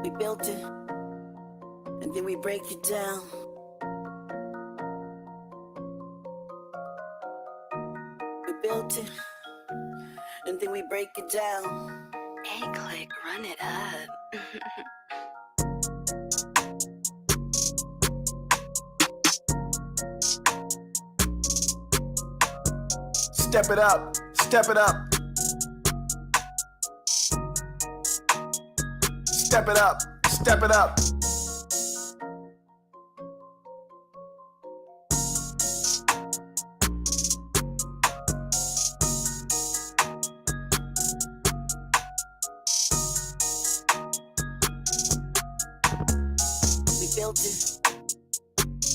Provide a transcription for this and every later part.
We built it, and then we break it down. We built it, and then we break it down. Hey, Click, run it up. Step it up, step it up. Step it up, step it up. We built it,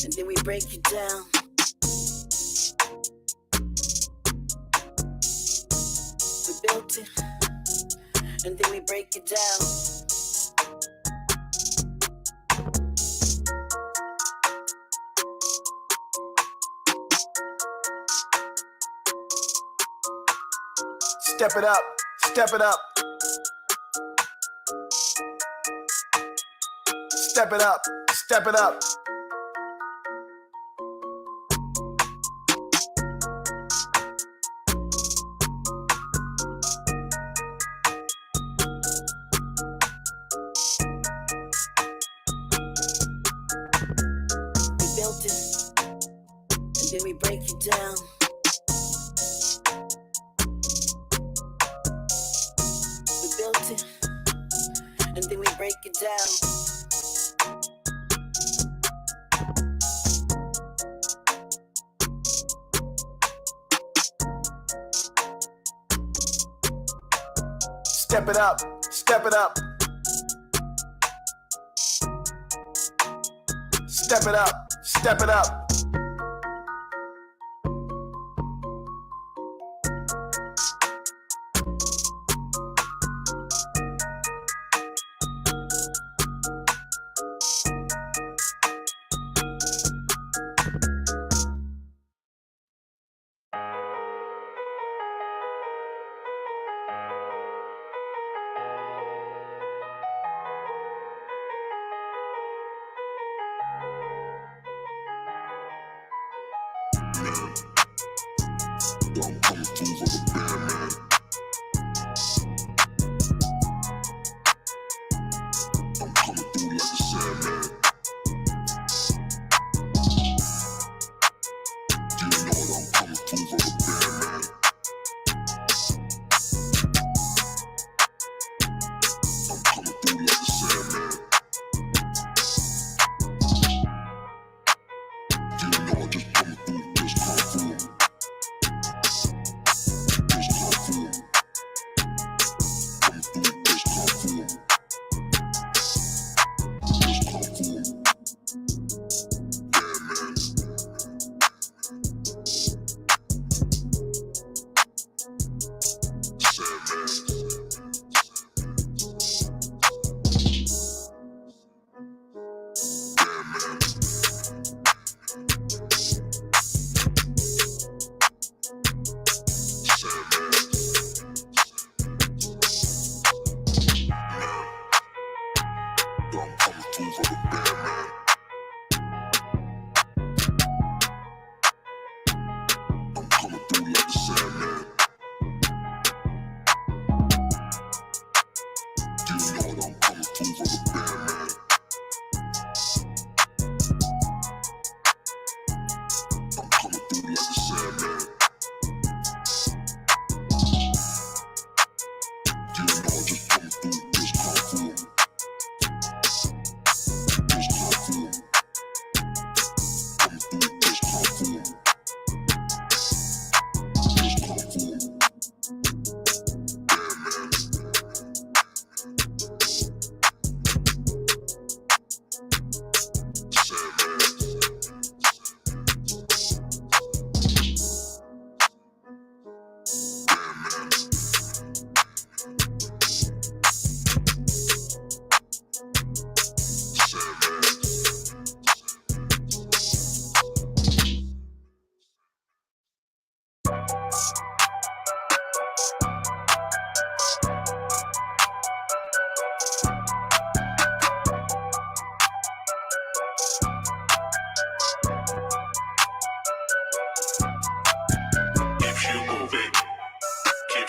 and then we break it down. We built it, and then we break it down. Step it up, step it up. Step it up, step it up. We built it, and then we break it down. We built it, and then we break it down. Step it up, step it up. Step it up, step it up. I'm coming through for the band, man. I'm coming through like a Sandman. You know that I'm coming through for the band, man. I'm coming through like a Sandman. You know I just coming through, just come through. Just come through.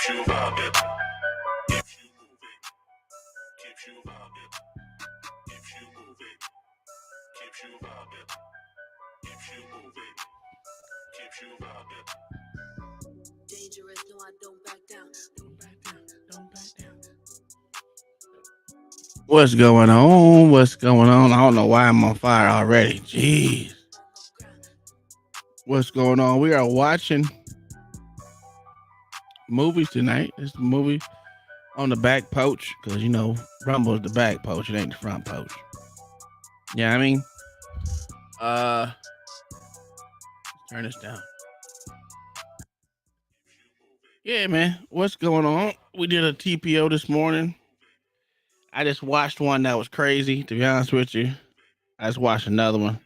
keeps you vibing, keeps you moving, keeps you vibing, keeps you moving, keeps you vibing, keeps you moving, keeps you vibing. Dangerous, no, I don't back down. Don't back down. Don't back down. What's going on? What's going on? I don't know why I'm on fire already. Jeez. What's going on? We are watching movies tonight. It's the movie on the back porch because, you know, Rumble is the back porch. It ain't the front porch. Yeah, I mean, let's turn this down. Yeah, man. What's going on? We did a TPO this morning. I just watched one that was crazy, to be honest with you. I just watched another one.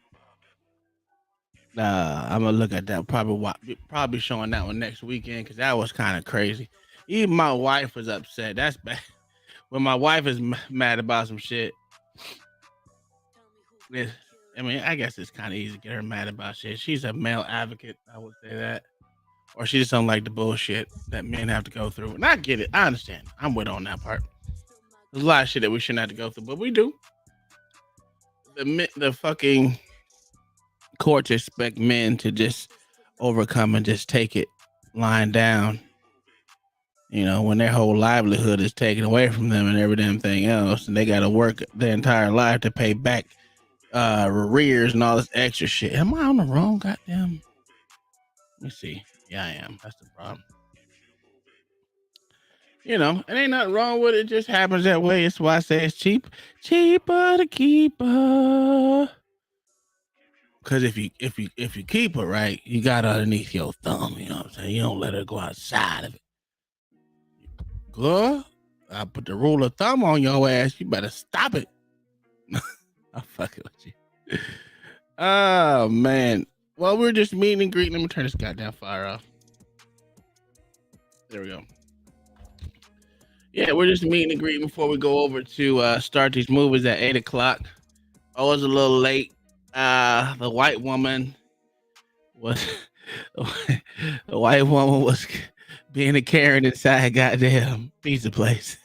I'm gonna look at that. Probably showing that one next weekend because that was kind of crazy. Even my wife was upset. That's bad. When my wife is mad about some shit, I guess it's kind of easy to get her mad about shit. She's a male advocate, I would say that, or she just don't like the bullshit that men have to go through. And I get it. I understand. I'm with her on that part. There's a lot of shit that we shouldn't have to go through, but we do. The fucking courts expect men to just overcome and just take it lying down, you know, when their whole livelihood is taken away from them and every damn thing else, and they got to work their entire life to pay back arrears and all this extra shit. Am I on the wrong goddamn? Let me see. Yeah, I am. That's the problem. You know, it ain't nothing wrong with it. It just happens that way. It's why I say it's cheaper to keep her. Because if you keep her right, you got her underneath your thumb. You know what I'm saying? You don't let her go outside of it. Girl, I put the rule of thumb on your ass. You better stop it. I'm fucking with you. Oh man. Well, we're just meeting and greeting. Let me turn this goddamn fire off. There we go. Yeah, we're just meeting and greeting before we go over to start these movies at 8:00. I was a little late. The white woman was being a Karen inside a goddamn pizza place.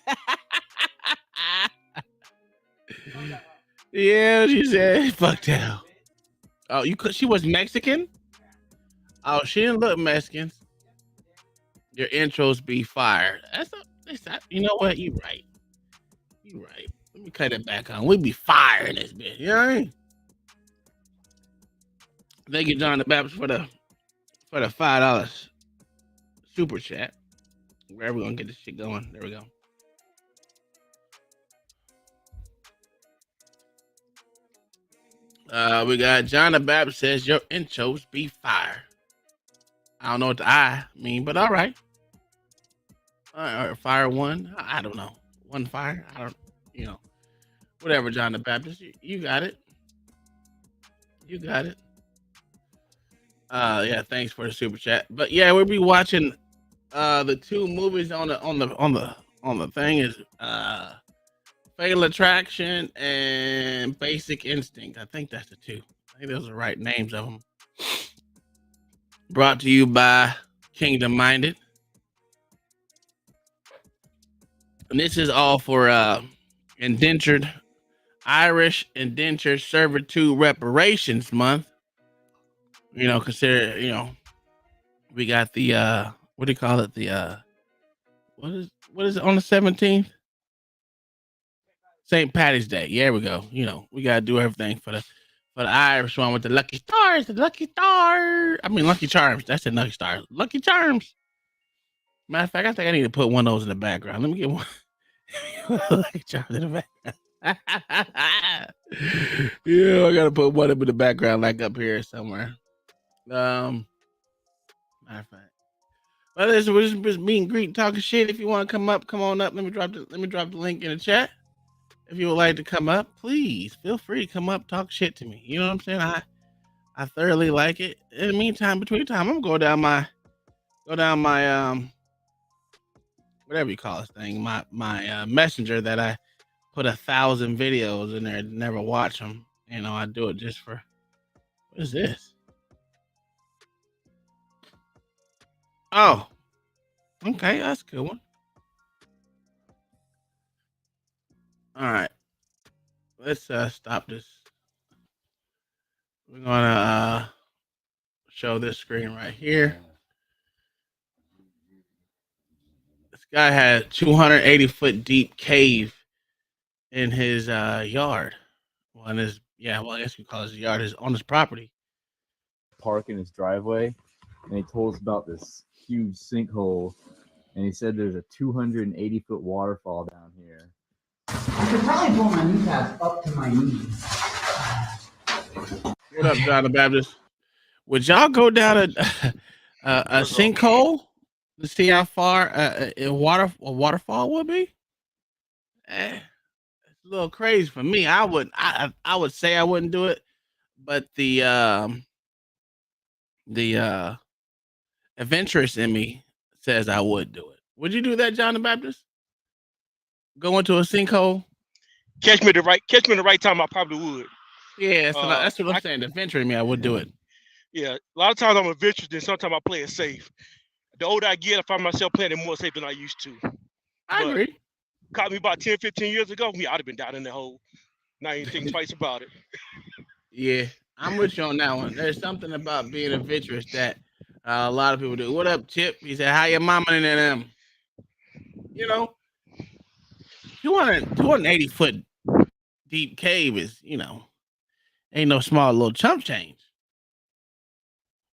Yeah, she said, "Fuck that." Oh, she was Mexican? Oh, she didn't look Mexican. Your intros be fire. You know what? You right. You right. Let me cut it back on. We be fire in this bitch. You know what I mean? Thank you, John the Baptist, for the $5 super chat. Where we gonna get this shit going? There we go. We got John the Baptist says your intros be fire. I don't know what the I mean, but all right. All right, fire one. I don't know. One fire. I don't. You know. Whatever, John the Baptist. You got it. You got it. Yeah. Thanks for the super chat. But yeah, we'll be watching the two movies on the thing is Fatal Attraction and Basic Instinct. I think that's the two. I think those are the right names of them. Brought to you by Kingdom Minded. And this is all for Irish Indentured Servitude Reparations Month. You know, consider, you know, we got the what do you call it? The what is it on the 17th? St. Patty's Day. Yeah, we go. You know, we gotta do everything for the Irish one with the lucky stars, lucky charms. That's the lucky stars. Lucky charms. Matter of fact, I think I need to put one of those in the background. Let me get one. Lucky charms in the background. Yeah, I gotta put one up in the background, like up here somewhere. Matter of fact. Well, we're just meet and greet, talking shit. If you want to come up, come on up. Let me drop the link in the chat. If you would like to come up, please feel free to come up, talk shit to me. You know what I'm saying? I thoroughly like it. In the meantime, between time, I'm gonna go down my whatever you call this thing, my messenger that I put 1,000 videos in there, never watch them. You know, I do it just for, what is this? Oh, Okay, that's a good one. All right, let's stop this. We're gonna show this screen right here. This guy had a 280-foot deep cave in his yard. Well, in his well, I guess you call it his yard. Is on his property. Park in his driveway, and he told us about this huge sinkhole, and he said there's a 280-foot waterfall down here. I could probably pull my kneecaps up to my knees. What up, John the Baptist? Would y'all go down a sinkhole to see how far a waterfall would be? It's a little crazy for me. I would say I wouldn't do it, but the adventurous in me says I would do it. Would you do that, John the Baptist? Go into a sinkhole? Catch me the right time, I probably would. Yeah, so that's what I'm saying. The adventure in me, I would do it. Yeah, a lot of times I'm adventurous, and sometimes I play it safe. The older I get, I find myself playing it more safe than I used to. I agree. Caught me about 10, 15 years ago, I'd have been down in the hole. Now I ain't think twice about it. Yeah, I'm with you on that one. There's something about being adventurous that a lot of people do. What up, Chip? He said, "How your mama and them?" 280-foot deep cave is, ain't no small little chump change.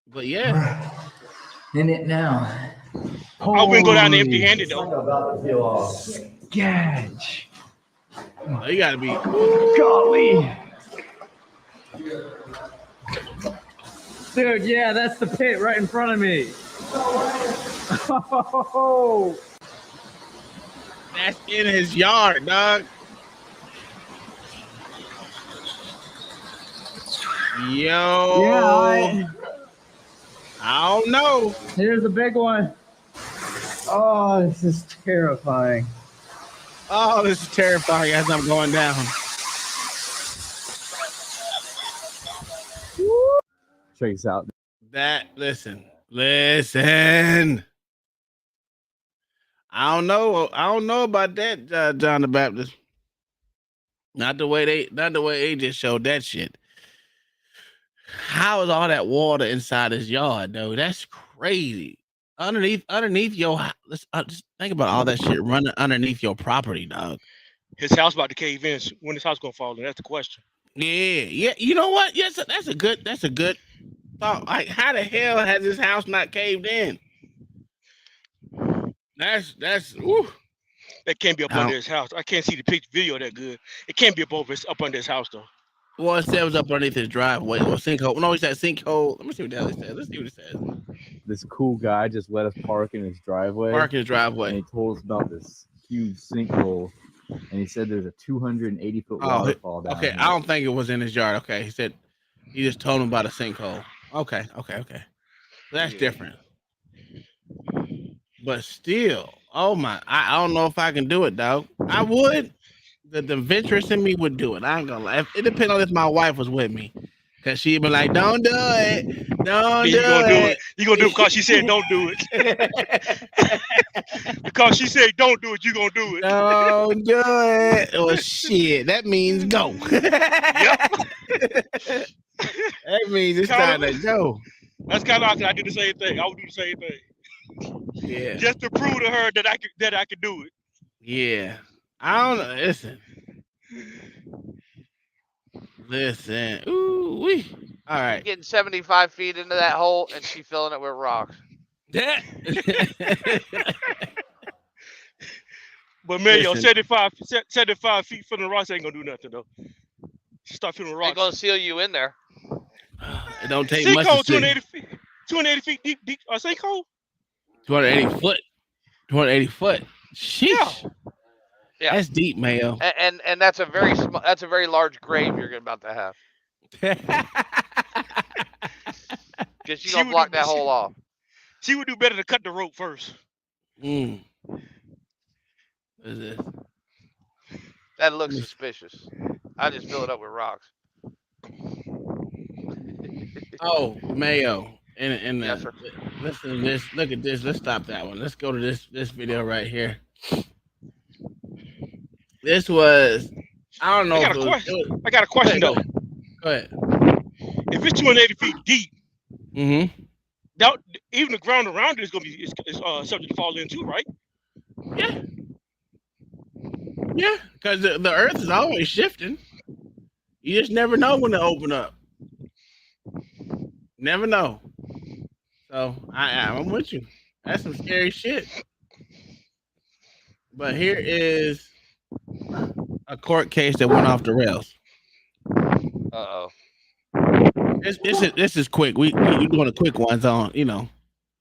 But yeah, In it now. I wouldn't go down there empty-handed though. About to feel all sketch. Oh, you gotta be. Golly. Dude, yeah, that's the pit right in front of me. Oh. That's in his yard, dog. Yo. Yeah, I don't know. here's a big one. Oh, this is terrifying. Oh, this is terrifying as I'm going down. Check this out. Listen. I don't know about that, John the Baptist. Not the way they just showed that shit. How is all that water inside his yard, though? That's crazy. Underneath your, just think about all that shit running underneath your property, dog. His house about to cave in. When his house gonna fall in? That's the question. Yeah. You know what? Yes, that's a good thought. Like, how the hell has his house not caved in? That's. Whew. That can't be up under his house. I can't see the picture video that good. It can't be up under his house though. Well, it said it was up underneath his driveway or sinkhole. No, he said sinkhole. Let me see what the hell he said. Let's see what it says. This cool guy just let us park in his driveway. And he told us about this huge sinkhole, and he said there's a 280-foot waterfall down here. I don't think it was in his yard. Okay, he said he just told him about a sinkhole. Okay. That's different. But still, oh my, I don't know if I can do it, dog. I would. The adventurous in me would do it. I ain't gonna lie. It depends on if my wife was with me. Cause she'd be like, "Don't do it, don't do it." You gonna do it because she said don't do it. Because she said don't do it, you gonna do it. Don't do it. Well, shit, that means go. Yep. That means it's time to go. That's kind of like I do the same thing. I would do the same thing. Yeah. Just to prove to her that I could do it. Yeah. I don't know. Listen. Ooh wee. All right. Getting 75 feet into that hole and she filling it with rocks. That. But man, 75 feet from the rocks ain't gonna do nothing though. Start filling rocks. Ain't gonna seal you in there. It don't take sinkhole, much. 280 feet. 280 feet deep. Sinkhole. 280 foot. 280 foot. Sheesh. Yeah. That's deep, Mayo. And that's a very large grave you're about to have. Because she's gonna block that hole off. She would do better to cut the rope first. What is this? That looks suspicious. I just fill it up with rocks. Oh, Mayo. And Yes, sir. listen to this. Look at this. Let's stop that one. Let's go to this video right here. This was, I don't know. I got a question. I got a question though. Go ahead. If it's 280 feet deep, mm-hmm. Even the ground around it is gonna be subject to fall in too, right? Yeah. Yeah, because the earth is always shifting. You just never know when to open up. Never know. So I'm with you. That's some scary shit. But here is a court case that went off the rails. Uh-oh. This is quick. We doing a quick ones on, you know.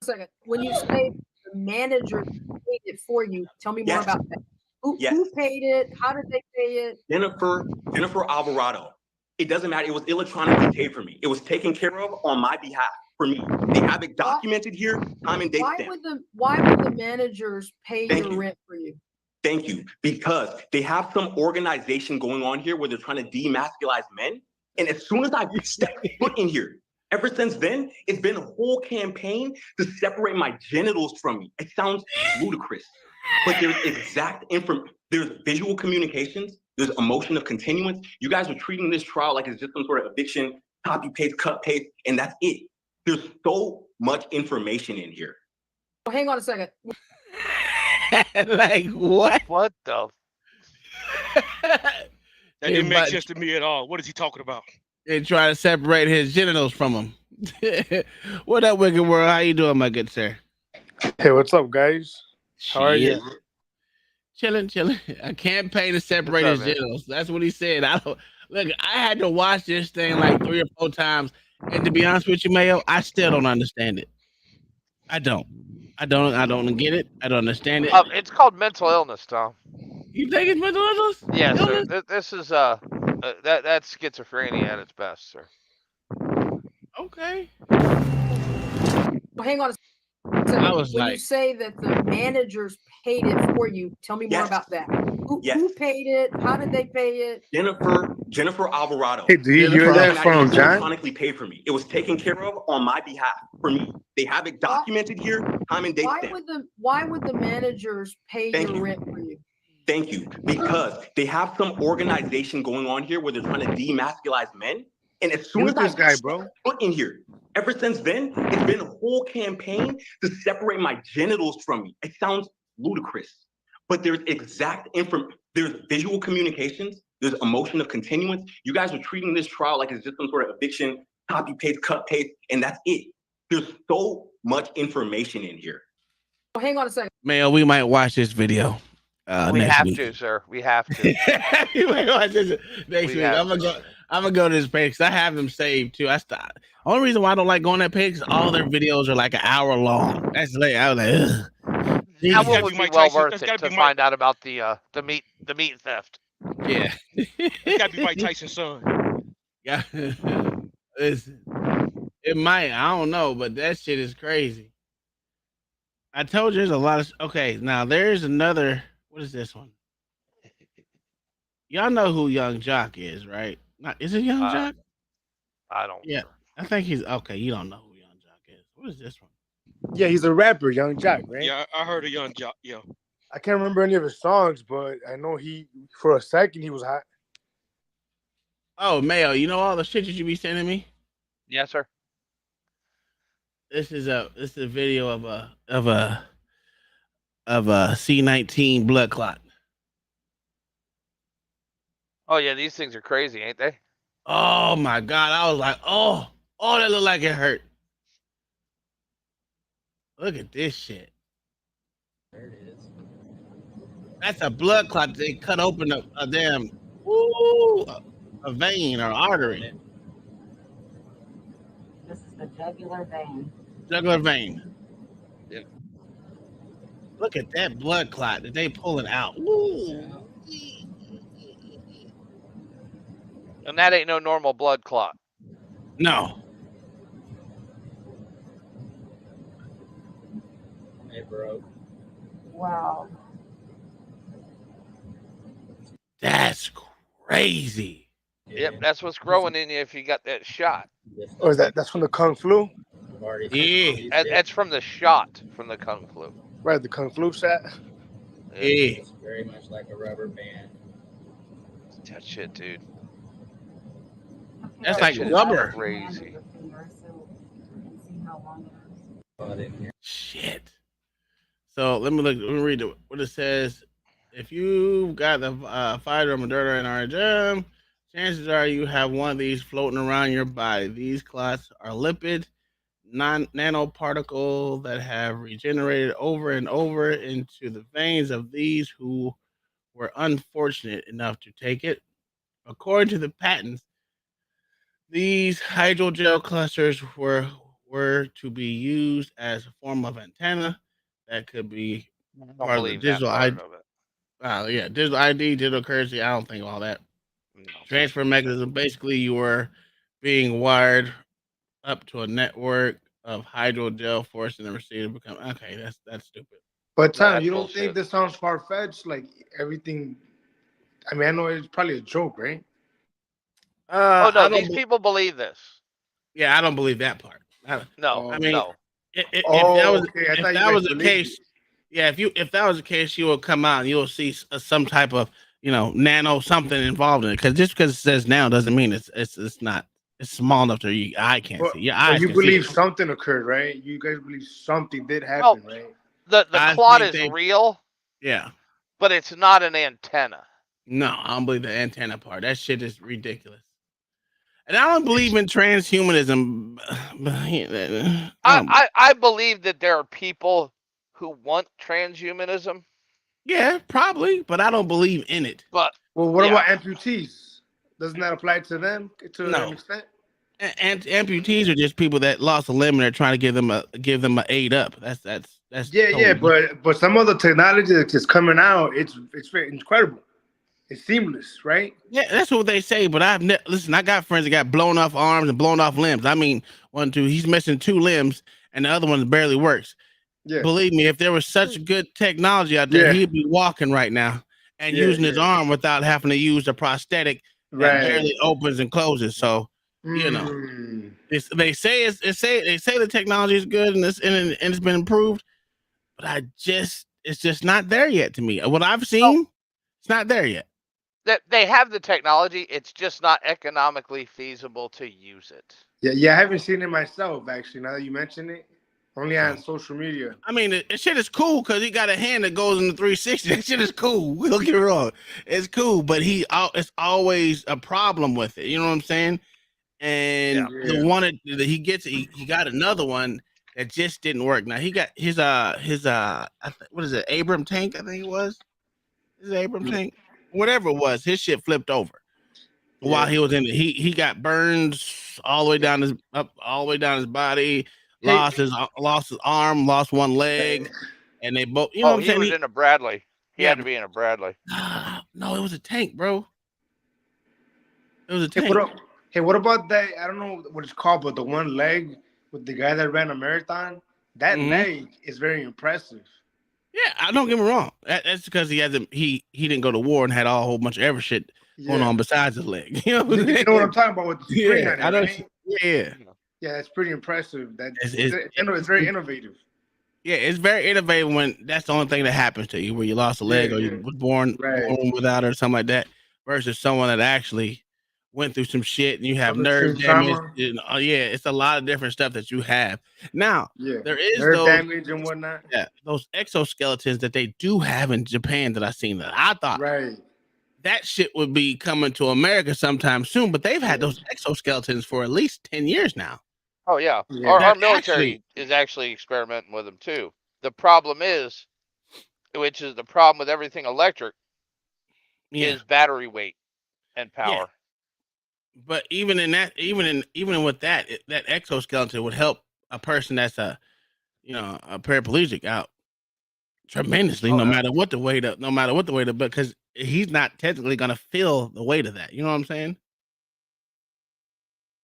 Second, when you say the manager paid it for you, tell me more about that. Who paid it? How did they pay it? Jennifer Alvarado. It doesn't matter. It was electronically paid for me. It was taken care of on my behalf for me. They have it documented here, time and date stamp. Why would the managers pay your rent for you? Thank you. Because they have some organization going on here where they're trying to demasculize men. And as soon as I stepped foot in here, ever since then, it's been a whole campaign to separate my genitals from me. It sounds ludicrous, but there's exact information. There's visual communications. There's a motion of continuance. You guys are treating this trial like it's just some sort of eviction, copy, paste, cut, paste, and that's it. There's so much information in here. Well, hang on a second. Like what? What the? That didn't make sense to me at all. What is he talking about? They try to separate his genitals from him. What up, Wicked World? How you doing, my good sir? Hey, what's up, guys? How are you? Chilling. A campaign to separate his genitals. That's what he said. I had to watch this thing like 3 or 4 times, and to be honest with you, Mayo, I still don't understand it. I don't get it. I don't understand it. It's called mental illness, Tom. You think it's mental illness? Yes, sir. This is that's schizophrenia at its best, sir. Okay. Well, hang on a second. When you say that the managers paid it for you, tell me more about that. Who paid it? How did they pay it? Jennifer Alvarado. Hey, do you hear that from John? Electronically paid for me. It was taken care of on my behalf for me. They have it documented here, time and date stamp. Why would the managers pay your rent for you? Thank you. Because they have some organization going on here where they're trying to demasculize men. And as soon as this guy, bro, put in here, ever since then, it's been a whole campaign to separate my genitals from me. It sounds ludicrous, but there's exact information. There's visual communications. There's a motion of continuance. You guys are treating this trial like it's just some sort of eviction, copy, paste, cut, paste, and that's it. There's so much information in here. Well, hang on a second. Mayo, we might watch this video. We next have week. to, sir. We have to. You might watch this next week. I'm gonna go to this page because I have them saved too. Only reason why I don't like going to that page is all their videos are like an hour long. That's late. I was like, ugh. That one would be well worth it to find out about the meat theft. Yeah. It's gotta be Mike Tyson's son. Yeah. It might. I don't know, but that shit is crazy. I told you there's a lot of. Okay, now there's another. What is this one? Y'all know who Young Jock is, right? Is it Young Jock? I don't. Yeah, I think he's okay. You don't know who Young Jock is. What is this one? Yeah, he's a rapper, Young Jock, right? Yeah, I heard of Young Jock. Yeah. I can't remember any of his songs, but I know for a second he was hot. Oh, Mayo, you know all the shit that you be sending me? Yes, sir. This is a video of a C19 blood clot. Oh yeah, these things are crazy, ain't they? Oh my God. I was like, oh, that looked like it hurt. Look at this shit. There it is. That's a blood clot. They cut open a damn a vein or artery. This is the jugular vein. Jugular vein. Yep. Look at that blood clot that they pulling out. Ooh. And that ain't no normal blood clot. No. Hey, bro. Wow. That's crazy. Yep, that's what's growing in you if you got that shot. Oh, that's from the Kung Flu? And that's from the shot from the Kung Flu. Right, the Kung Flu shot. Yeah. It's very much like a rubber band. That shit, dude. That's That like shit rubber. is crazy. Shit. So let me read what it says. If you've got the Pfizer or Moderna in our gym, chances are you have one of these floating around your body. These clots are lipid nanoparticle that have regenerated over and over into the veins of these who were unfortunate enough to take it. According to the patents, these hydrogel clusters were to be used as a form of antenna that could be I don't part of the believe that digital part ID. of it. Yeah, digital ID, digital currency. I don't think all that. No. Transfer mechanism. Basically, you were being wired up to a network of hydrogel, forcing the receiver to become okay. That's stupid. But No, Tom, that's you don't bullshit. think this sounds far fetched? Like everything. I mean, I know it's probably a joke, right? Oh no, I don't. these people believe this. Yeah, I don't believe that part. No, I mean, no. if that was the case, yeah, if that was the case, you will come out and you'll see some type of nano something involved in it. Because just because it says now doesn't mean it's not. It's small enough to your eye can't see. Your But eyes you can see believe it. something occurred, right? You guys believe something did Well, happen, right? the I clot think is they- real, Yeah. but it's not an antenna. No, I don't believe the antenna part. That shit is ridiculous. And I don't believe in transhumanism. I believe that there are people who want transhumanism. Yeah, probably, but I don't believe in it. But well, what about amputees? Doesn't that apply to them to No. an extent? And amputees are just people that lost a limb and they're trying to give them a aid up. That's Yeah, totally but some of the technology that's just coming out, it's very incredible. It's seamless, right? Yeah, that's what they say. But listen. I got friends that got blown off arms and blown off limbs. I mean, he's missing 2 limbs and the other one barely works. Yeah. Believe me, if there was such good technology out there, he'd be walking right now and using his arm without having to use a prosthetic that barely opens and closes. So they say the technology is good and it's been improved, but it's just not there yet to me. What I've seen, it's not there yet. That they have the technology, it's just not economically feasible to use it. Yeah, I haven't seen it myself actually. Now that you mention it, only on social media. I mean, the shit is cool because he got a hand that goes in the 360. That shit is cool. Don't get me wrong, it's cool, but it's always a problem with it. You know what I'm saying? And the one that he gets, he got another one that just didn't work. Now he got his what is it, Abram tank? I think it was his Abram tank, whatever it was. His shit flipped over while he was in it. He got burns all the way down all the way down his body. Lost his arm, lost one leg, and they both. You know what I'm saying? He was in a Bradley. He had to be in a Bradley. No, it was a tank, bro. It was a tank. What about that? I don't know what it's called, but the one leg with the guy that ran a marathon. That leg is very impressive. Yeah, I don't get me wrong. That's because he didn't go to war and had a whole bunch of other shit going on besides his leg. You know what I'm talking about with the spring on it, I don't. right? Yeah. Yeah, it's pretty impressive. It's very innovative. Yeah, it's very innovative when that's the only thing that happens to you, where you lost a leg or you was born without it or something like that, versus someone that actually went through some shit and you have nerve damage. It's a lot of different stuff that you have. Now, there is nerve damage and whatnot. Yeah, those exoskeletons that they do have in Japan that I seen that I thought that shit would be coming to America sometime soon, but they've had those exoskeletons for at least 10 years now. Oh yeah. Our military is actually experimenting with them too. The problem is, which is the problem with everything electric, is battery weight and power. But even with that exoskeleton would help a person that's a paraplegic out tremendously, no matter what the weight of, because he's not technically gonna feel the weight of that. You know what I'm saying?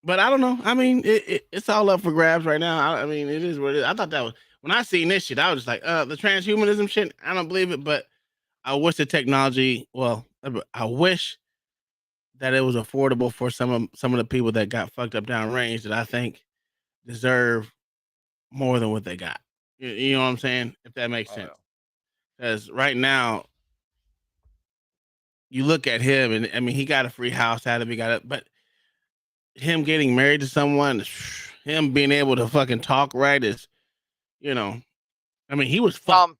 But I don't know. I mean, it's all up for grabs right now. I mean, it is what it is. I thought that was when I seen this shit, I was just like, the transhumanism shit. I don't believe it, but I wish the technology. Well, I wish that it was affordable for some of the people that got fucked up downrange that I think deserve more than what they got. You know what I'm saying? If that makes sense. Because right now, you look at him, and I mean, he got a free house out of it, but him getting married to someone, him being able to fucking talk right is, I mean, he was fucked.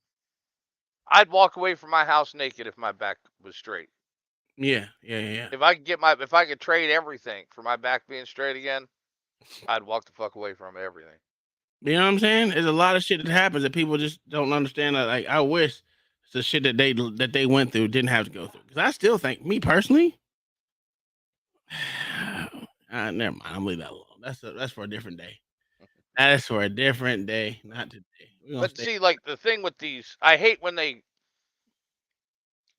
I'd walk away from my house naked if my back was straight. Yeah. If I could trade everything for my back being straight again, I'd walk the fuck away from everything. You know what I'm saying? There's a lot of shit that happens that people just don't understand. Like, I wish the shit that they went through didn't have to go through. Because I still think, me personally, never mind. I'm leaving that alone. That's for a different day. That is for a different day, not today. But see, like the thing with these, I hate when they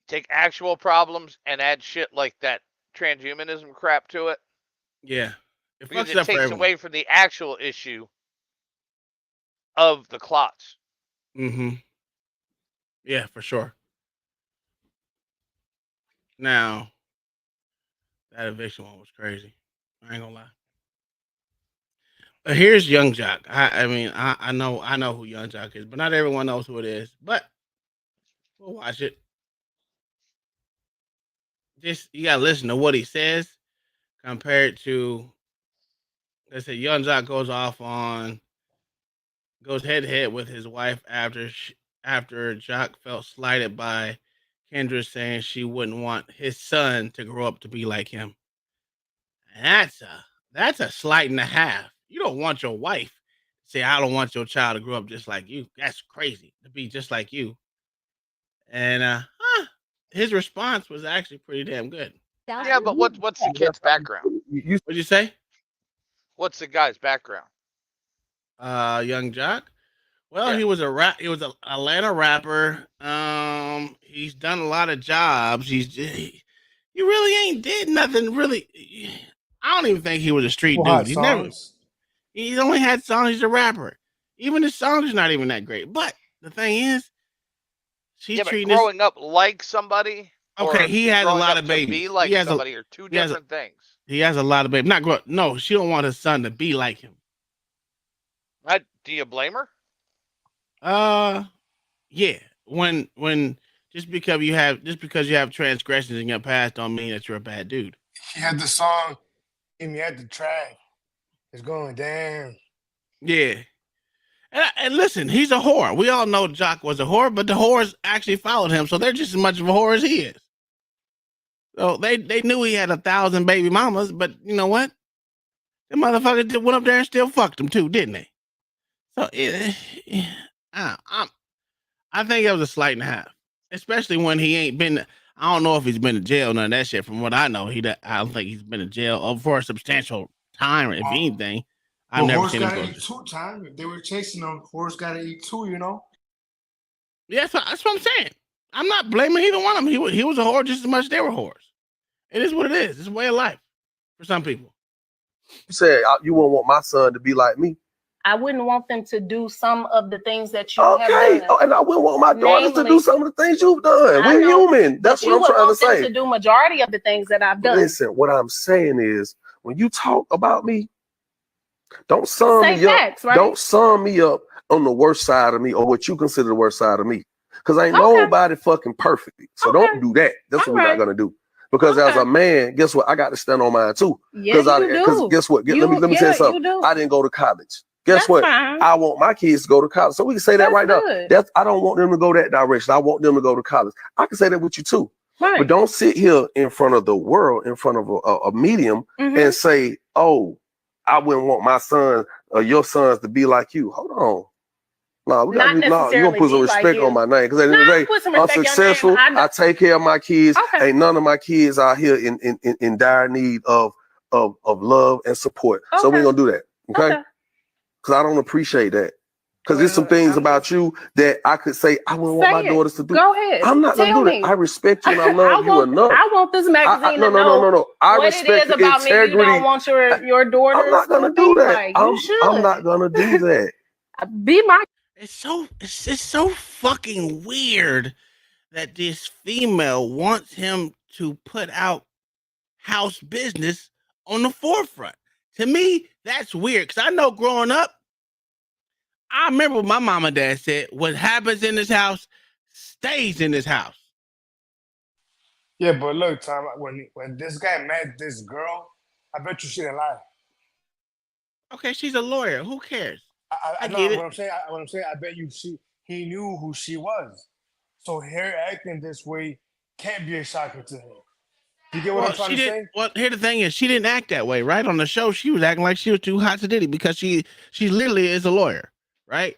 take actual problems and add shit like that transhumanism crap to it. Yeah. Because it takes away from the actual issue of the clots. Mm-hmm. Yeah, for sure. Now, that eviction one was crazy. I ain't gonna lie. But here's Young Jock. I mean, I know who Young Jock is, but not everyone knows who it is. But we'll watch it. Just you gotta listen to what he says compared to, let's say, Young Jock goes head to head with his wife after Jock felt slighted by Kendra saying she wouldn't want his son to grow up to be like him. And that's a slight and a half. You don't want your wife to say, I don't want your child to grow up just like you. That's crazy, to be just like you. And his response was actually pretty damn good. Yeah, but what's the kid's background? What'd you say? What's the guy's background? Young Jock. Well, yeah. He was a Atlanta rapper. He's done a lot of jobs. He really ain't did nothing really. I don't even think he was a street dude. He's only had songs. He's a rapper. Even his songs are not even that great. But the thing is, but growing up like somebody. Okay, he has a lot of babies. Be like somebody are two different things. He has a lot of babies. No, she don't want his son to be like him. Do you blame her? Yeah. When just because you have transgressions in your past don't mean that you're a bad dude. He had the song "Meet Me at the Track." It's going down. Yeah. And listen, he's a whore. We all know Jock was a whore, but the whores actually followed him, so they're just as much of a whore as he is. So they knew he had 1,000 baby mamas, but you know what? The motherfucker went up there and still fucked them too, didn't they? So I think it was a slight and a half, especially when he ain't been. I don't know if he's been to jail or none of that shit. From what I know, I don't think he's been to jail for a substantial time, if anything. I've never seen him go. Horse gotta eat 2 times. If they were chasing him, horse gotta eat 2. You know. Yeah, that's what I'm saying. I'm not blaming either one of them. He was a whore just as much as they were whores. It is what it is. It's a way of life for some people. You said you wouldn't want my son to be like me. I wouldn't want them to do some of the things that you have done. And I wouldn't want my daughters to do some of the things you've done. We're human. That's what I'm trying to say. To do majority of the things that I've done. Listen, what I'm saying is, when you talk about me, don't sum me up. Right? Don't sum me up on the worst side of me or what you consider the worst side of me. Because ain't nobody fucking perfect. So don't do that. That's what we're not gonna do. Because as a man, guess what? I got to stand on mine too. Because guess what? Let me tell you something. I didn't go to college. Guess what? Fine. I want my kids to go to college. So we can say that right now. I don't want them to go that direction. I want them to go to college. I can say that with you too. Right. But don't sit here in front of the world, in front of a medium, and say, "Oh, I wouldn't want my son or your sons to be like you." Hold on. No, we got you gonna put some respect on my name, because at the end of the day, I'm successful. I take care of my kids. Ain't none of my kids out here in dire need of love and support. So we're gonna do that, okay? Because I don't appreciate that. Because there's some things about you that I could say I wouldn't want my daughters to do. Go ahead. I'm not gonna do that. I respect you and I love you enough. I want this magazine to know no. I respect it is about integrity. Me. You don't want your daughters. I'm not gonna do that. I'm not gonna do that. Be my. It's so fucking weird that this female wants him to put out house business on the forefront. To me, that's weird, because I know growing up, I remember what my mom and dad said. What happens in this house stays in this house. Yeah, but look, Tom, when this guy met this girl, I bet you she didn't lie. Okay, she's a lawyer. Who cares? I get know it. what I'm saying. I bet you he knew who she was. So her acting this way can't be a shocker to him. You get what I'm trying to say? Well, here the thing is, she didn't act that way, right? On the show, she was acting like she was too hot to diddy because she literally is a lawyer, right?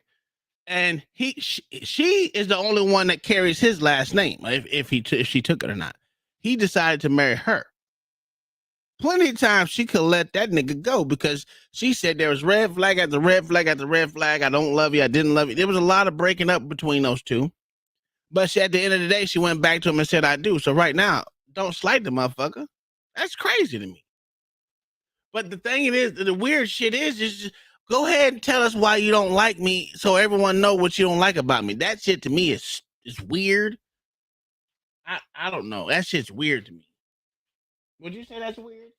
And she is the only one that carries his last name, if she took it or not. He decided to marry her. Plenty of times she could let that nigga go because she said there was red flag after red flag after red flag. I don't love you. I didn't love you. There was a lot of breaking up between those two. But at the end of the day, she went back to him and said, I do. So right now, don't slight the motherfucker. That's crazy to me. But the thing is, the weird shit is just go ahead and tell us why you don't like me so everyone know what you don't like about me. That shit to me is weird. I don't know. That shit's weird to me. Would you say that's weird?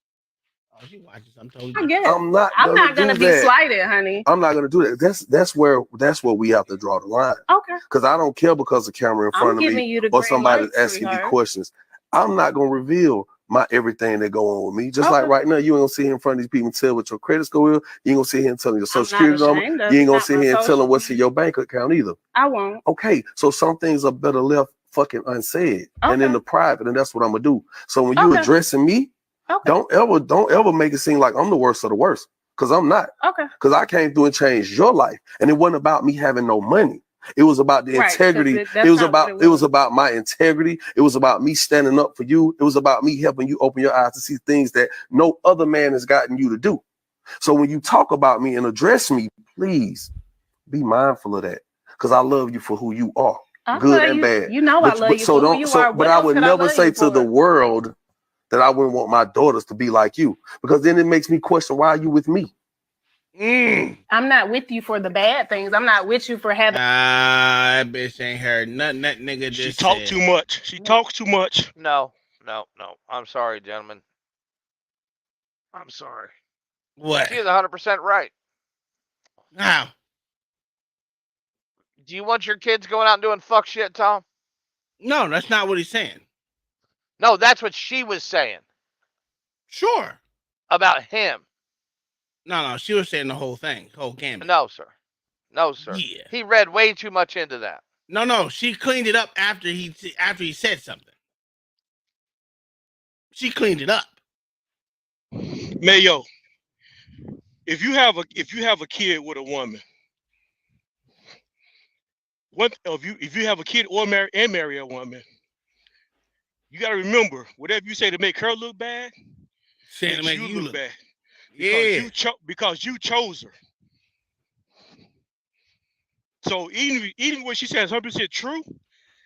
Oh, she watches something totally different. I get it. I'm not gonna be slighted, honey. I'm not gonna do that. That's where we have to draw the line. Okay. Because I don't care because the camera in front of me or somebody's asking me questions. I'm not gonna reveal my everything that go on with me. Just like right now, you ain't gonna sit here in front of these people and tell what your credit score is. You ain't gonna sit here and tell them your social security number. You ain't gonna sit here and tell them what's in your bank account either. I won't. Okay, so some things are better left fucking unsaid and in the private, and that's what I'm gonna do. So when you addressing me, don't ever make it seem like I'm the worst of the worst, because I'm not. Okay. Because I came through and changed your life, and it wasn't about me having no money. It was about the integrity. It was about my integrity. It was about me standing up for you. It was about me helping you open your eyes to see things that no other man has gotten you to do. So when you talk about me and address me, please be mindful of that, because I love you for who you are, good and bad. You know, I love you for who you are. But I would never say to the world that I wouldn't want my daughters to be like you, because then it makes me question, why are you with me? I'm not with you for the bad things. I'm not with you for having. That bitch ain't heard nothing that nigga just She talked too much. She talks too much. No. I'm sorry, gentlemen. I'm sorry. What? She's 100% right. How? Do you want your kids going out and doing fuck shit, Tom? No, that's not what he's saying. No, that's what she was saying. Sure. About him. No, she was saying the whole thing, whole gambit. No, sir. Yeah. He read way too much into that. No, she cleaned it up after he said something. She cleaned it up. Mayo, if you have a kid with a woman, if you have a kid or marry a woman, you got to remember, whatever you say to make her look bad, say to make you look bad. Because you chose her. So even when she says 100% true,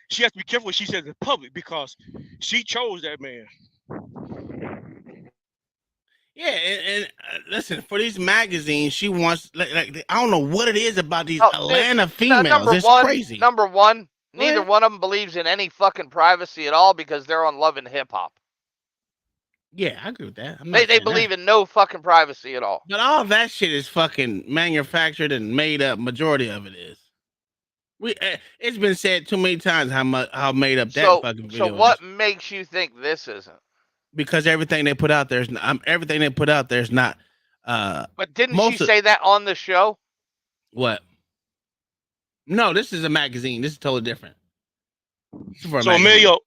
she has to be careful what she says in public, because she chose that man. Yeah, and listen, for these magazines, she wants like I don't know what it is about these Atlanta females. It's crazy. Number one, neither one of them believes in any fucking privacy at all, because they're on Love and Hip Hop. Yeah, I agree with that. They believe in no fucking privacy at all. But all that shit is fucking manufactured and made up. Majority of it is. It's been said too many times how made up that fucking video. So what makes you think this isn't? Because everything they put out there is not. But didn't she say that on the show? What? No, this is a magazine. This is totally different. So Mayo,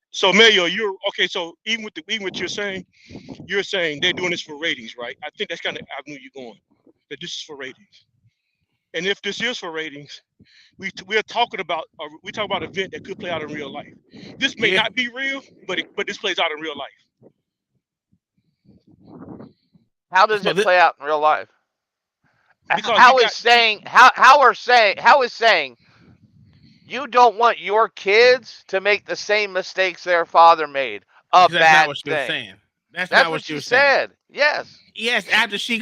you're okay. So even with what you're saying they're doing this for ratings, right? I think that's kind of avenue you're going. That this is for ratings, and if this is for ratings, we're talking about an event that could play out in real life. This may not be real, but this plays out in real life. How does it play out in real life? Because how is saying you don't want your kids to make the same mistakes their father made? That's not what she was saying. That's not what she said. Yes. Yes, after she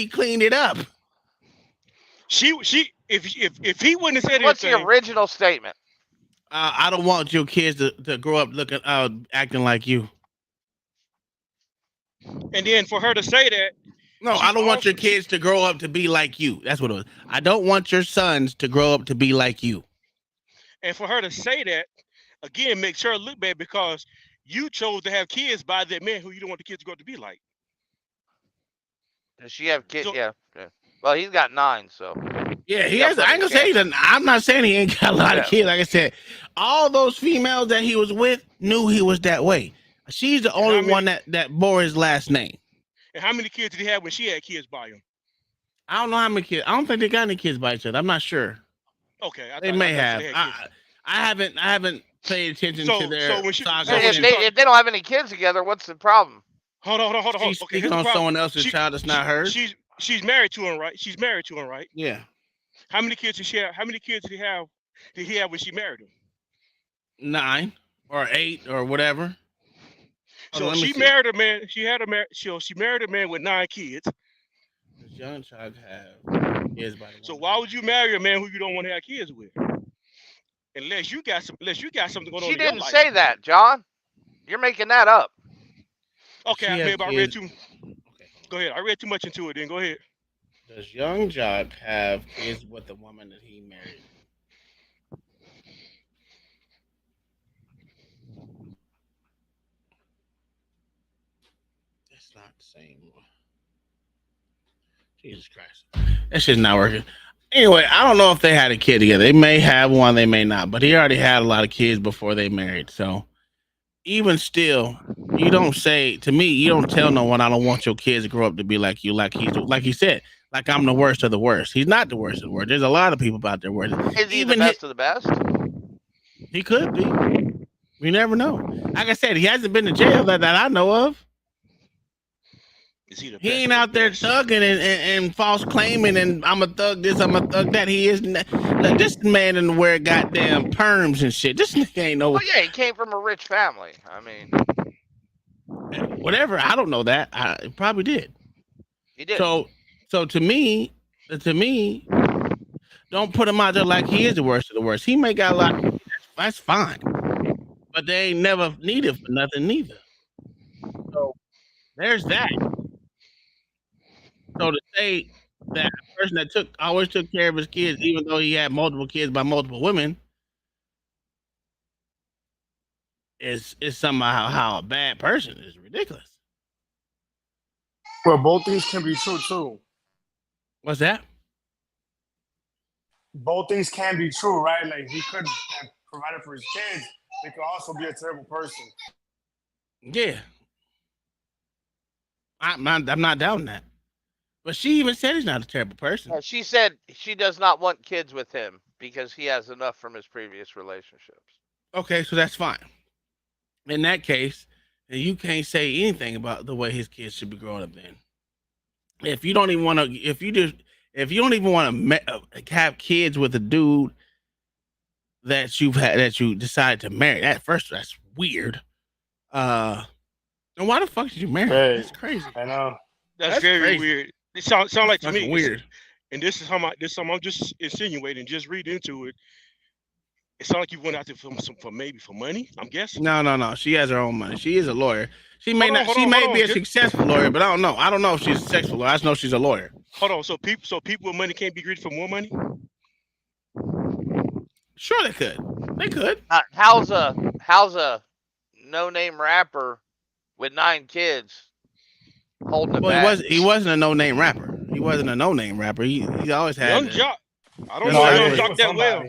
cleaned it up. If he wouldn't have said what's anything, the original statement? I don't want your kids to grow up acting like you. And then for her to say that, No, I don't want your kids to grow up to be like you. That's what it was. I don't want your sons to grow up to be like you. And for her to say that, again, makes her look bad because you chose to have kids by that man who you don't want the kids to grow up to be like. Does she have kids? So, yeah. Well, he's got 9, so. Yeah, he has. I ain't gonna say that. I'm not saying he ain't got a lot of kids. Like I said, all those females that he was with knew he was that way. She's the only one that bore his last name. And how many kids did he have when she had kids by him? I don't know how many kids. I don't think they got any kids by each other. I'm not sure. Okay, they may have. I haven't paid attention to their. So if they don't have any kids together, what's the problem? Hold on. She's speaking on someone else's child that's not hers. She's married to him, right? She's married to him, right? Yeah. How many kids did she have? How many kids did he have? Did he have when she married him? 9 or 8 or whatever. So she married a man. She married a man with 9 kids. Does young child have kids by the So why would you marry a man who you don't want to have kids with? Unless you got something going on. She didn't say that, John. You're making that up. Okay, I read too. Go ahead. I read too much into it. Then go ahead. Does young Jock have kids with the woman that he married? It's not the same. Jesus Christ. That shit's not working. Anyway, I don't know if they had a kid together. They may have one, they may not. But he already had a lot of kids before they married. So even still, you don't say to me, you don't tell no one I don't want your kids to grow up to be like you, like he said. Like I'm the worst of the worst. He's not the worst of the worst. There's a lot of people out there worse. Is he the best of the best? He could be. We never know. Like I said, he hasn't been to jail that I know of. He ain't out there thugging and false claiming and I'm a thug this, I'm a thug that. He isn't. Like, this man in wear goddamn perms and shit. This nigga ain't no. Well, yeah, he came from a rich family. I mean, whatever. I don't know that. I probably did. He did. So to me, don't put him out there like he is the worst of the worst. He may got a lot. That's fine, but they ain't never needed for nothing neither. So there's that. So to say that a person that always took care of his kids, even though he had multiple kids by multiple women, is somehow a bad person is ridiculous. Well, both things can be true too. What's that? Both things can be true, right? Like he could have provided for his kids. He could also be a terrible person. Yeah. I'm not doubting that. But she even said he's not a terrible person. She said she does not want kids with him because he has enough from his previous relationships. Okay, so that's fine. In that case, you can't say anything about the way his kids should be growing up then. If you don't even want to, if you don't even want to have kids with a dude that you decided to marry, that's weird. And why the fuck did you marry? Hey, that's crazy. I know. That's very crazy. weird. It sound like to me weird. And this is something I'm just insinuating. Just read into it. It sounds like you went out there for money. I'm guessing. No. She has her own money. She is a lawyer. She may be a successful lawyer, but I don't know. I don't know if she's a successful lawyer. I just know she's a lawyer. Hold on. So people with money can't be greedy for more money? Sure, they could. They could. How's a no-name rapper with 9 kids holding it back? He wasn't a no-name rapper. He wasn't a no-name rapper. He always had Young Jock. I don't know Young Jock that well.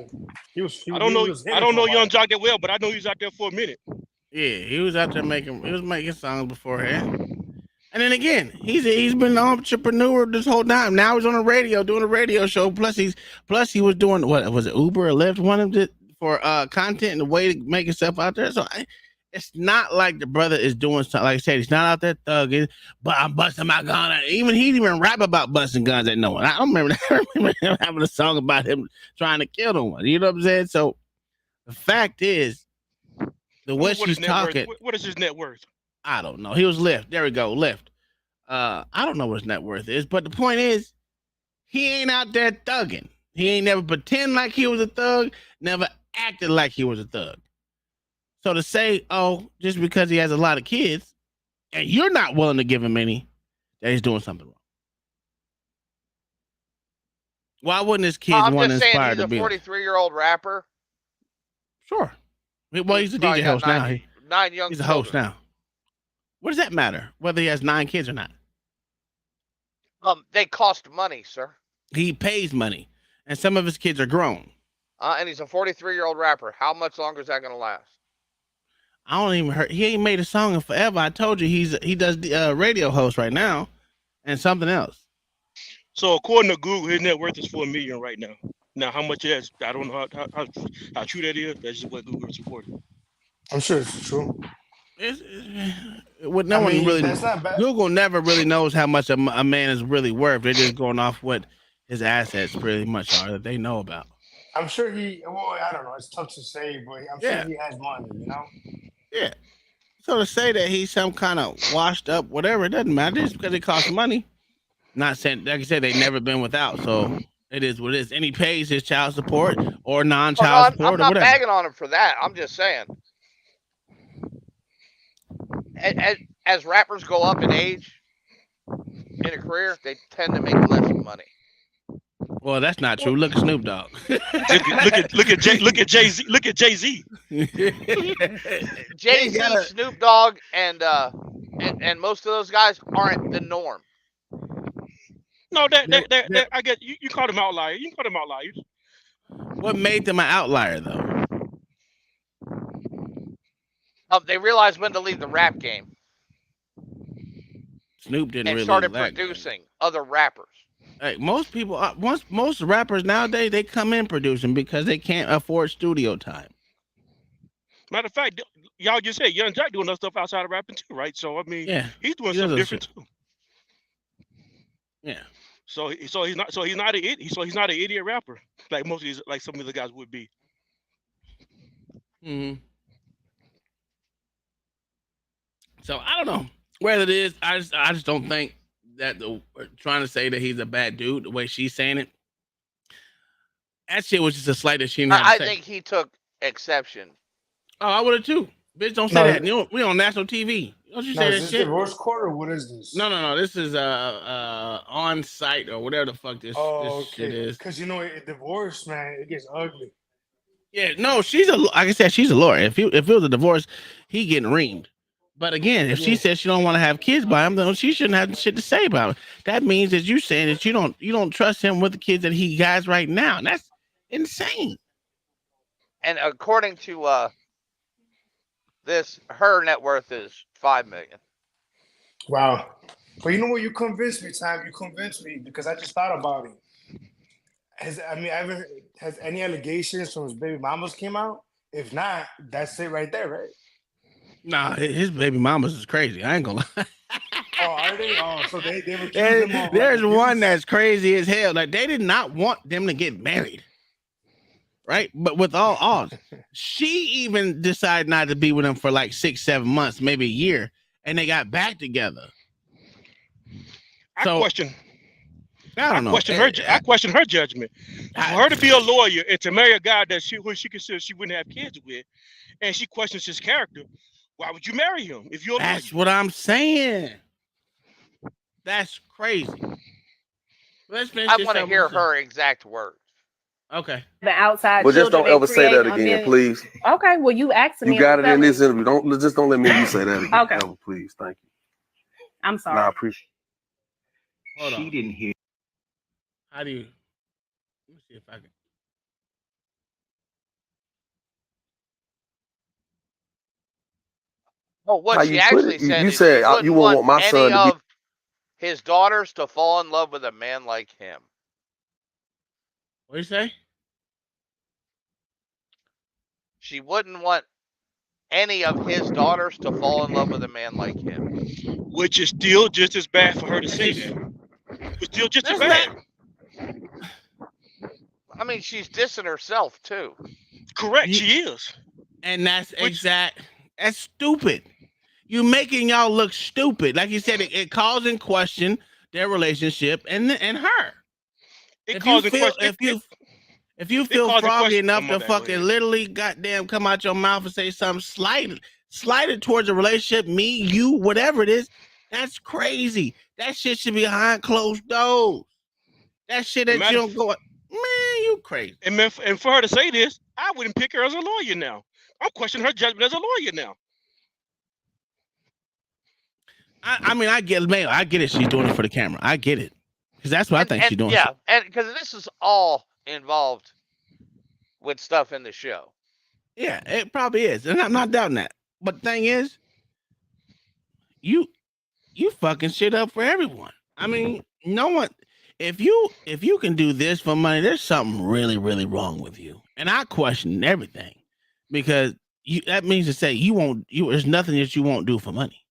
I don't know Young Jock that well, but I know he was out there for a minute. Yeah, he was out there making songs beforehand. And then again, he's been an entrepreneur this whole time. Now he's on the radio doing a radio show. Plus he was doing what was it, Uber or Lyft, one of it for content and a way to make himself out there. So it's not like the brother is doing something. Like I said, he's not out there thugging, but I'm busting my gun. He didn't even rap about busting guns at no one. I don't remember him having a song about him trying to kill no one. You know what I'm saying? So the fact is, the way she's talking. What is his net worth? I don't know. He was Lyft. There we go, Lyft. I don't know what his net worth is, but the point is, he ain't out there thugging. He ain't never pretend like he was a thug, never acted like he was a thug. So to say, oh, just because he has a lot of kids and you're not willing to give him any, that he's doing something wrong. Why wouldn't his kids want to inspire he's to be? He's a 43-year-old rapper. Sure. Well, he's a DJ host now. 9 young He's a children. host now. What does that matter? Whether he has 9 kids or not? They cost money, sir. He pays money, and some of his kids are grown. And he's a 43-year-old rapper. How much longer is that going to last? I don't even heard. He ain't made a song in forever. I told you he does the radio host right now, and something else. So according to Google, his net worth is $4 million right now. Now, how much it is, I don't know how true that is. That's just what Google is reporting. I'm sure it's true. What no one really knows. Google never really knows how much a man is really worth. They're just going off what his assets pretty much are that they know about. I'm sure I don't know. It's tough to say, but I'm sure he has money, you know? Yeah. So to say that he's some kind of washed up, whatever, it doesn't matter. Just because it costs money. Not saying, like I said, they've never been without. So it is what it is. And he pays his child support or non-child support I'm not or whatever. bagging on him for that. I'm just saying. As rappers go up in age in a career, they tend to make less money. Well, that's not true. Look at Snoop Dogg. look at Jay-Z. Look at Jay-Z. Jay-Z, Snoop Dogg, and most of those guys aren't the norm. No, I get you call them outliers. You can call them outliers. What made them an outlier, though? They realized when to leave the rap game. Snoop didn't and really started producing other rappers. Hey, most people, most rappers nowadays, they come in producing because they can't afford studio time. Matter of fact, y'all just said Young Jack doing other stuff outside of rapping too, right? So I mean, he's doing something different too. Yeah. So he's not an idiot. So he's not an idiot rapper like most of these, like some of the guys would be. Hmm. So I don't know whether it is. I just don't think that trying to say that he's a bad dude the way she's saying it. That shit was just a slight that she didn't have to I say. think he took exception. Oh, I would have too. Bitch, don't say that. We on national TV. Don't you say that is shit? This divorce court or what is this? No. This is on site or whatever the fuck this shit is. Because a divorce, man, it gets ugly. Yeah, no, like I said, she's a lawyer. If it was a divorce, he getting reamed. But again, if she says she don't want to have kids by him, then she shouldn't have shit to say about him. That means that you saying that you don't trust him with the kids that he has right now. And that's insane. And according to her net worth is $5 million. Wow. But you know what? You convinced me, Tom. You convinced me because I just thought about it. Has any allegations from his baby mamas came out? If not, that's it right there, right? Nah, his baby mamas is crazy. I ain't gonna lie. Oh, are they? Oh, so they were accusing him of there's one that's crazy as hell. Like they did not want them to get married. Right? But with all odds, she even decided not to be with him for like 6-7 months, maybe a year, and they got back together. I question her judgment. For her to be a lawyer and to marry a guy that who she considers she wouldn't have kids with, and she questions his character, why would you marry him if you're a lawyer? That's what I'm saying. That's crazy. Let's finish. I want to hear her exact words. Okay. The outside. But just don't ever say that again, please. Okay. Well, you asked me. You got it in this interview. Don't let me say that again. Okay. No, please. Thank you. I'm sorry. No, I appreciate. Hold on. She didn't hear. How do you? Let me see if I can. Oh, what she actually said. You said you won't want my son to be. His daughters to fall in love with a man like him. What do you say? She wouldn't want any of his daughters to fall in love with a man like him. Which is still just as bad for her to say that. It's still just as bad. I mean, she's dissing herself too. Correct, she is. And that's that's stupid. You making y'all look stupid. Like you said, it calls in question their relationship and her. If you feel froggy enough to fucking literally goddamn come out your mouth and say something slighted towards a relationship, me, you, whatever it is, that's crazy. That shit should be behind closed doors. That shit that you don't go. Man, you crazy. And for her to say this, I wouldn't pick her as a lawyer now. I'm questioning her judgment as a lawyer now. I mean, I get it. She's doing it for the camera. I get it. Because that's what I think she's doing. Yeah, and because this is all involved with stuff in the show. Yeah, it probably is. And I'm not doubting that. But the thing is, you fucking shit up for everyone. I mean, no one if you can do this for money, there's something really, really wrong with you. And I question everything. Because that means to say there's nothing that you won't do for money.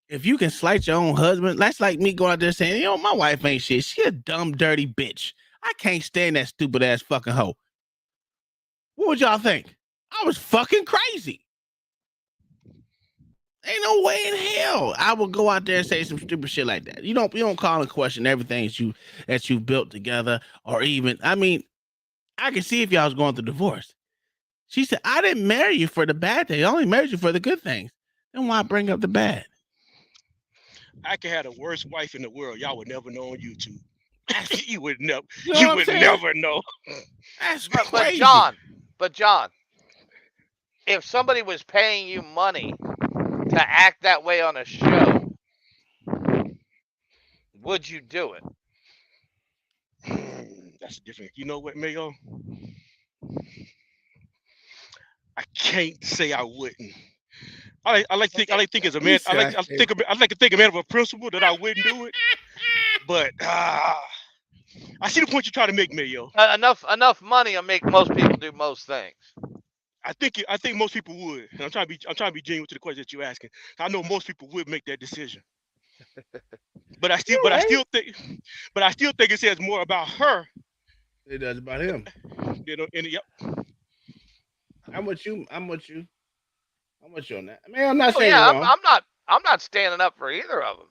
If you can slight your own husband, that's like me going out there saying, my wife ain't shit. She a dumb, dirty bitch. I can't stand that stupid ass fucking hoe. What would y'all think? I was fucking crazy. Ain't no way in hell I would go out there and say some stupid shit like that. You don't call and question everything that you built together, or even, I mean, I can see if y'all was going through divorce. She said, I didn't marry you for the bad things. I only married you for the good things. Then why bring up the bad? I could have the worst wife in the world. Y'all would never know on YouTube. You would never. You would never know. That's crazy. But John, if somebody was paying you money to act that way on a show, would you do it? That's different. You know what, Mayo? I can't say I wouldn't. I like to think as a man. I like to think a man of a principle that I wouldn't do it. But I see the point you're trying to make, Mayo. Enough money will make most people do most things. I think most people would. And I'm trying to be genuine to the question that you're asking. I know most people would make that decision. But I still think it says more about her. It does about him. Yep. I'm with you on that. I mean, I'm not saying you're wrong. I'm not standing up for either of them.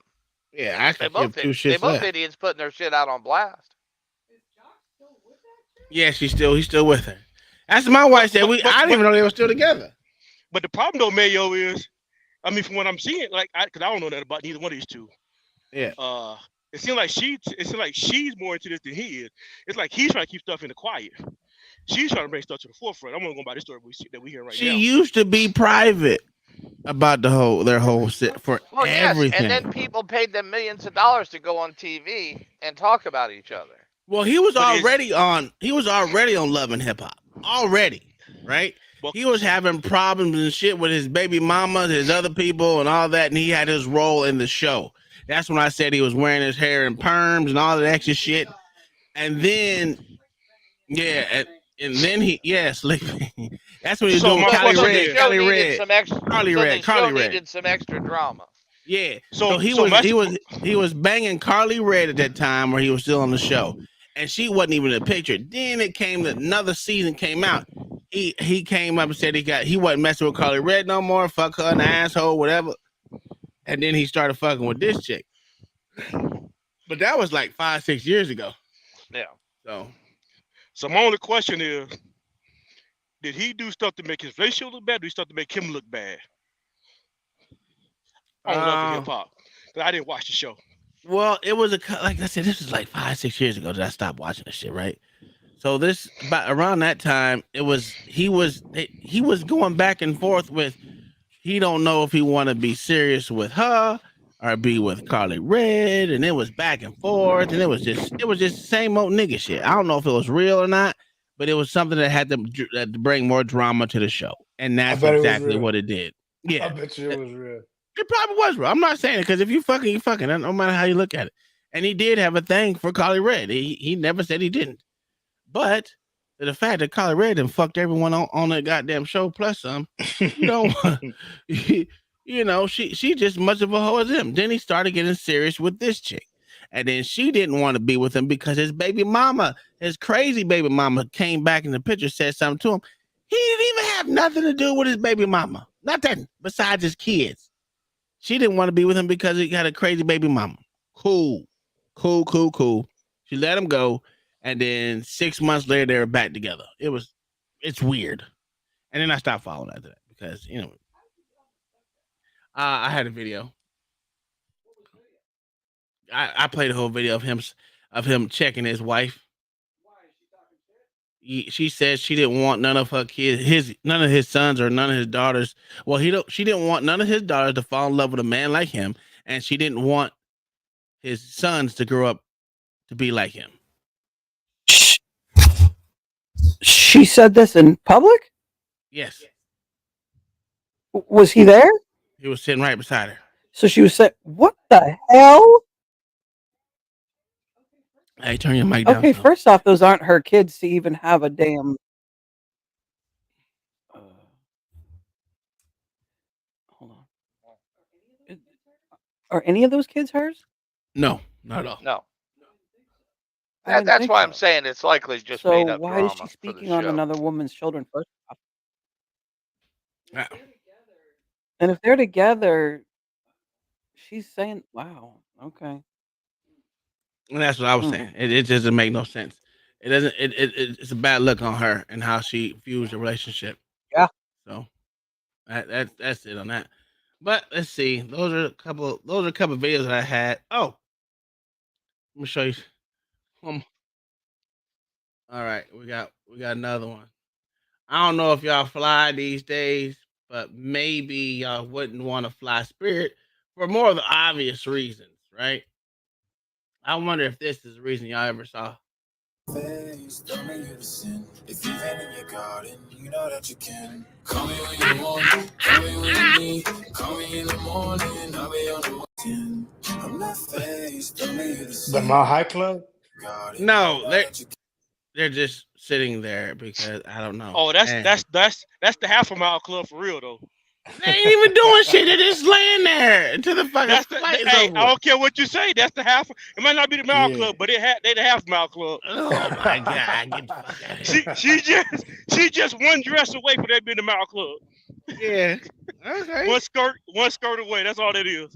Yeah, actually, they both idiots putting their shit out on blast. Yeah, he's still with her. That's my wife said. I didn't even know they were still together. But the problem though, Mayo, is, I mean, from what I'm seeing, because I don't know that about neither one of these two. Yeah. It seems like she's more into this than he is. It's like he's trying to keep stuff in the quiet. She's trying to bring stuff to the forefront. I'm gonna go by this story that we hear right now. She used to be private about their whole set for everything. Yes, and then people paid them millions of dollars to go on TV and talk about each other. Well, he was already on Love and Hip Hop already, right? He was having problems and shit with his baby mama, his other people, and all that, and he had his role in the show. That's when I said he was wearing his hair in perms and all that extra shit. And then, yeah, and then sleeping. That's when he was doing Carly Red. Needed some extra drama. Yeah. So he was banging Carly Red at that time where he was still on the show, and she wasn't even in the picture. Then another season came out. He came up and said he wasn't messing with Carly Red no more. Fuck her, an asshole, whatever. And then he started fucking with this chick. But that was like 5-6 years ago. Yeah. So my only question is, did he do stuff to make his relationship look bad? Or did he stuff to make him look bad? On Love and Hip Hop. Because I didn't watch the show. Well, it was like I said, this was like 5-6 years ago that I stopped watching this shit, right? So around that time, he was going back and forth with, he don't know if he want to be serious with her or be with Carly Red, and it was back and forth, and it was just same old nigga shit. I don't know if it was real or not, but it was something that had to bring more drama to the show, and that's exactly what it did. Yeah, I bet you it was real. It probably was real. I'm not saying it, because if you fucking, no matter how you look at it. And he did have a thing for Carly Red. He never said he didn't. But the fact that Carly Red done fucked everyone on that goddamn show plus some, she just much of a hoe as him. Then he started getting serious with this chick. And then she didn't want to be with him because his baby mama, his crazy baby mama, came back in the picture, said something to him. He didn't even have nothing to do with his baby mama. Nothing besides his kids. She didn't want to be with him because he got a crazy baby mama. Cool. She let him go. And then 6 months later, they were back together. It's weird. And then I stopped following after that because, I had a video. I played a whole video of him checking his wife. she said she didn't want none of her kids, none of his sons or none of his daughters. Well, she didn't want none of his daughters to fall in love with a man like him, and she didn't want his sons to grow up to be like him. She said this in public? Yes. Was he there? He was sitting right beside her. So she was saying, "What the hell?" Hey, turn your mic down. Okay, first off, those aren't her kids to even have a damn. Hold on. Are any of those kids hers? No, not at all. No. That's why I'm saying it's likely just made up why drama. is she speaking on another woman's children first off? And if they're together, she's saying, "Wow, okay." And that's what I was saying. It doesn't make no sense. It doesn't. It's a bad look on her and how she views the relationship. Yeah. So that's it on that. But let's see. Those are a couple videos that I had. Oh, let me show you. All right, we got another one. I don't know if y'all fly these days, but maybe y'all wouldn't want to fly Spirit for more of the obvious reasons, right? I wonder if this is the reason y'all ever saw. If you've been in your garden, you know that you can. Call me when you want, call me when you need. Call me in the morning, I'll be on the weekend. I'm not faced, don't need you to see. The Mile High Club? No, they're just sitting there because I don't know. Oh, that's the half a mile club for real though. They ain't even doing shit. They're just laying there until the fucking flight is over. I don't care what you say. That's the half. It might not be the mile club, but they the half mile club. Oh my god! Get the fuck out of here. She just one dress away from that being the mile club. Yeah. Okay. One skirt away. That's all it is.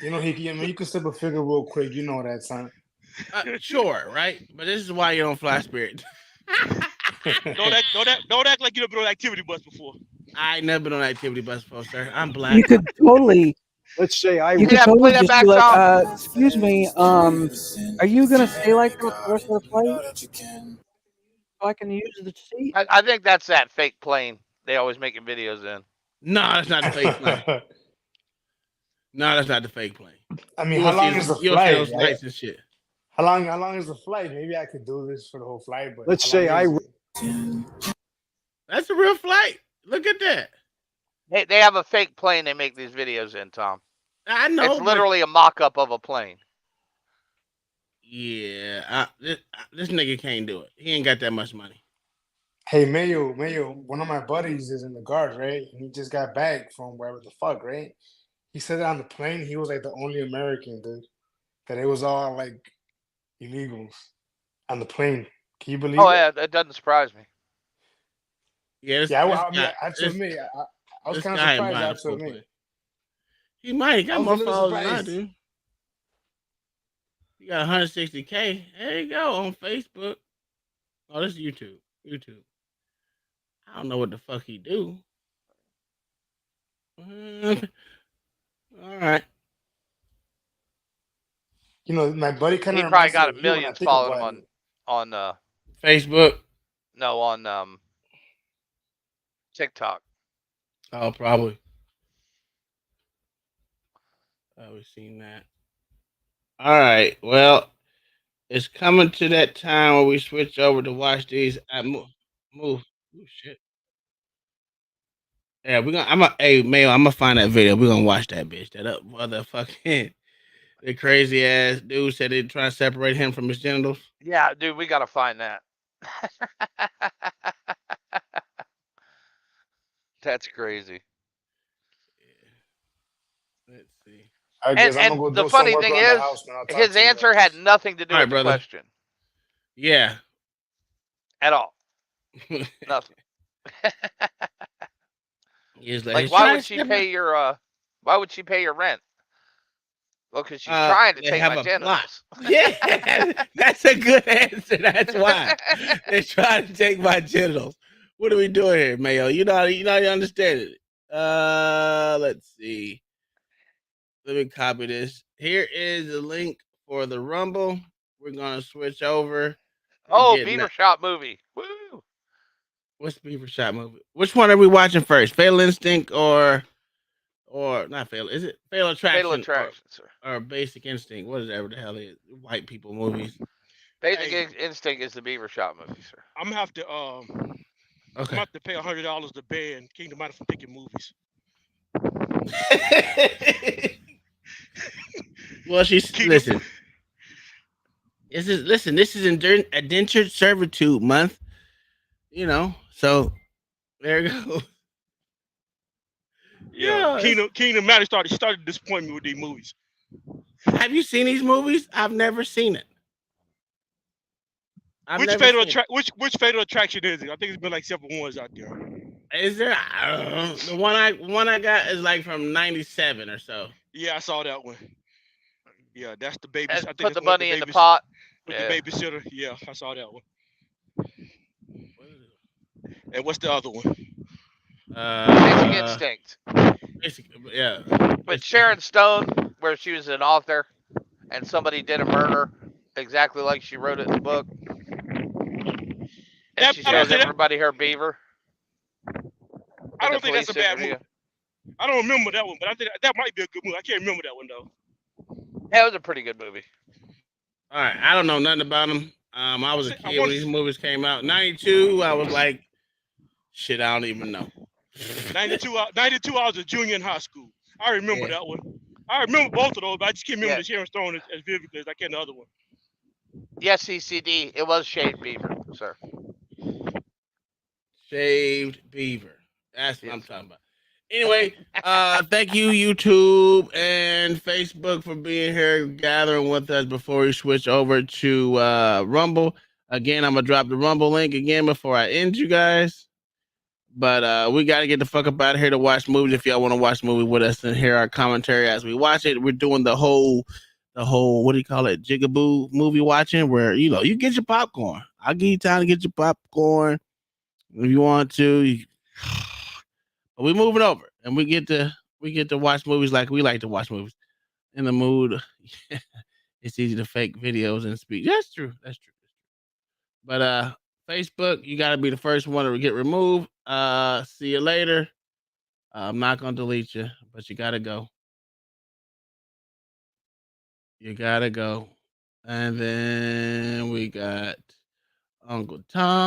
You know, you can slip a figure real quick. You know that, son. Sure, right? But this is why you don't fly Spirit. Don't act like you've been on an activity bus before. I ain't never been on an activity bus before, sir. I'm black. You could totally. Let's say You could totally just be like, "Excuse me, are you gonna stay like that for the rest of the flight? So I can use the seat?" I think that's that fake plane they always making videos in. No, that's not the fake plane. No, that's not the fake plane. I mean, how long is the flight? Lights and shit. How long is the flight? Maybe I could do this for the whole flight, but let's say that's a real flight. Look at that. They have a fake plane they make these videos in, Tom. I know. It's literally a mock-up of a plane. Yeah, this nigga can't do it. He ain't got that much money. Hey, Mayo, one of my buddies is in the guard, right? And he just got back from wherever the fuck, right? He said that on the plane, he was like the only American, dude. That it was all like illegals on the plane. Can you believe it? Oh, yeah, that doesn't surprise me. Yeah, I was kind of surprised, actually. He might have got more followers than I do. You got 160K. There you go on Facebook. Oh, this is YouTube. I don't know what the fuck he do. All right. You know, my buddy kind of. He probably got millions following him on Facebook. No, on TikTok. Oh, probably. We've seen that. All right. Well, it's coming to that time where we switch over to watch these. Move. Oh, shit. Yeah, hey, Mayo, I'm gonna find that video. We're gonna watch that bitch. That up motherfucking the crazy ass dude said they're trying to separate him from his genitals. Yeah, dude, we gotta find that. That's crazy. Let's see. And the funny thing is, his answer had nothing to do with the question. Yeah. At all. Nothing. Like, why would she pay your rent? Well, because she's trying to take my genitals. Yeah, that's a good answer. That's why they're trying to take my genitals. What are we doing here, Mayo? You understand it. Let's see. Let me copy this. Here is the link for the Rumble. We're gonna switch over. Oh, Beaver Shop movie. Woo! What's the Beaver Shot movie? Which one are we watching first? Fatal Instinct or not Fatal? Is it Fatal Attraction? Fatal Attraction, sir. Or Basic Instinct? Whatever the hell it is. White people movies. Basic Instinct is the Beaver Shot movie, sir. I'm gonna have to I'm gonna have to pay $100 to ban Kingdom Out from picking movies. Well, listen. This is indentured servitude month. You know, so there you go. Yeah, Kingdom Out started to disappoint me with these movies. Have you seen these movies? I've never seen it. Which Fatal Attraction is it? I think it's been like several ones out there. Is there? I don't know. The one I got is like from '97 or so. Yeah, I saw that one. Yeah, that's the baby. And put the money in the pot. With the babysitter. Yeah, I saw that one. And what's the other one? Basic Instinct. Yeah. With Sharon Stone, where she was an author, and somebody did a murder exactly like she wrote it in the book. And she shows everybody her beaver. I don't think that's a bad movie. I don't remember that one, but I think that might be a good movie. I can't remember that one though. Yeah, it was a pretty good movie. All right, I don't know nothing about them. I was a kid when these movies came out. '92, I was like, shit, I don't even know. 92, I was a junior in high school. I remember that one. I remember both of those, but I just can't remember the Sharon Stone as vividly as I can the other one. Yes, CCD. It was shaved beaver, sir. Shaved beaver. That's what I'm talking about. Anyway, thank you, YouTube and Facebook, for being here, gathering with us before we switch over to Rumble. Again, I'm going to drop the Rumble link again before I end you guys. But we got to get the fuck up out of here to watch movies. If y'all want to watch a movie with us and hear our commentary as we watch it, we're doing the whole, what do you call it, jigaboo movie watching, where, you get your popcorn. I'll give you time to get your popcorn if you want to. But we're moving over, and we get to watch movies like we like to watch movies. In the mood, it's easy to fake videos and speak. That's true. But Facebook, you got to be the first one to get removed. See you later. I'm not gonna delete you, but you gotta go. And then we got Uncle Tom.